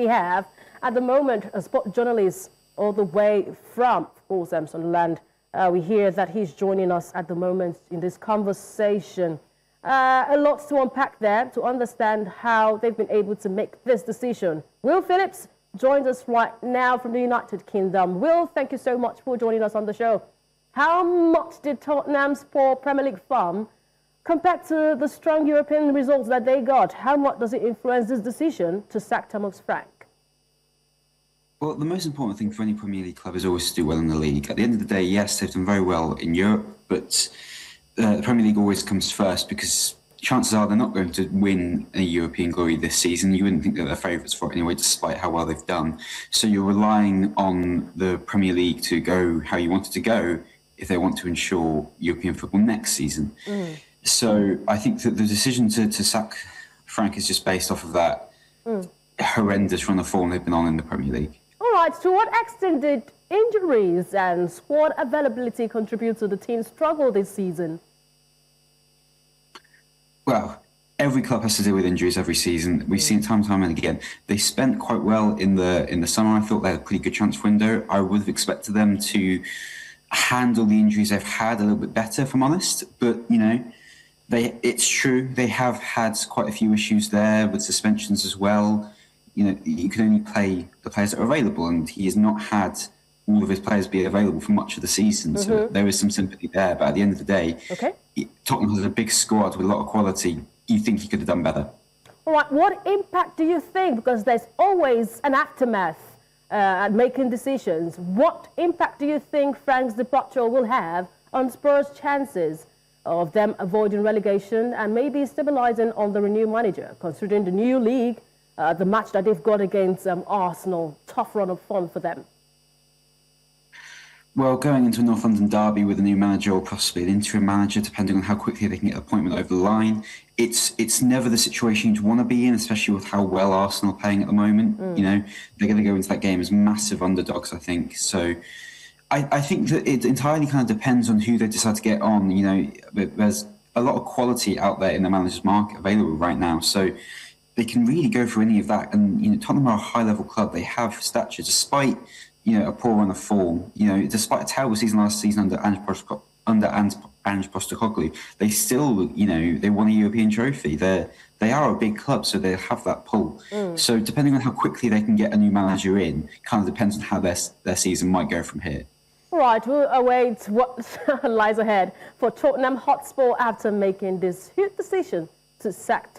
have at the moment a sport journalist all the way from, of course, Sunderland. We hear that he's joining us at the moment in this conversation. A lot to unpack there to understand how they've been able to make this decision. Will Phillips joins us right now from the United Kingdom. Will, thank you so much for joining us on the show. How much did Tottenham's poor Premier League form, compared to the strong European results that they got, how much does it influence this decision to sack Thomas Frank? Well, the most important thing for any Premier League club is always to do well in the league. At the end of the day, yes, they've done very well in Europe, but the Premier League always comes first because chances are they're not going to win a European glory this season. You wouldn't think that they're favourites for it anyway, despite how well they've done. So you're relying on the Premier League to go how you want it to go if they want to ensure European football next season. So I think that the decision to sack Frank is just based off of that horrendous run of form they've been on in the Premier League. All right, to what extent did injuries and squad availability contribute to the team's struggle this season? Well, every club has to deal with injuries every season. We've seen it time and time and again. They spent quite well in the summer. I thought they had a pretty good transfer window. I would have expected them to handle the injuries they've had a little bit better, if I'm honest. But, you know, it's true. They have had quite a few issues there with suspensions as well. You know, you can only play the players that are available, and he has not had all of his players be available for much of the season. So there is some sympathy there. But at the end of the day, Tottenham has a big squad with a lot of quality. You think he could have done better. All right, what impact do you think, because there's always an aftermath at making decisions, what impact do you think Frank's departure will have on Spurs' chances of them avoiding relegation and maybe stabilising on the renewed manager, considering the new league, the match that they've got against Arsenal, tough run of form for them? Well, going into a North London derby with a new manager or possibly an interim manager, depending on how quickly they can get an appointment over the line, it's never the situation you'd want to be in, especially with how well Arsenal are playing at the moment. You know, they're going to go into that game as massive underdogs, I think. So I think that it entirely kind of depends on who they decide to get on. You know, there's a lot of quality out there in the manager's market available right now. So they can really go for any of that. And, you know, Tottenham are a high-level club. They have stature, despite, you know, a poor run of form. You know, despite a terrible season last season under Ange Postecoglou, they still, you know, they won a European trophy. They are a big club, so they have that pull. So depending on how quickly they can get a new manager in, kind of depends on how their season might go from here. All right, we'll await what lies ahead for Tottenham Hotspur after making this huge decision to sack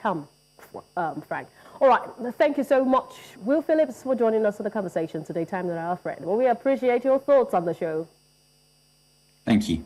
Frank. All right, thank you so much, Will Phillips, for joining us for the conversation today, time that our friend. Well, we appreciate your thoughts on the show. Thank you.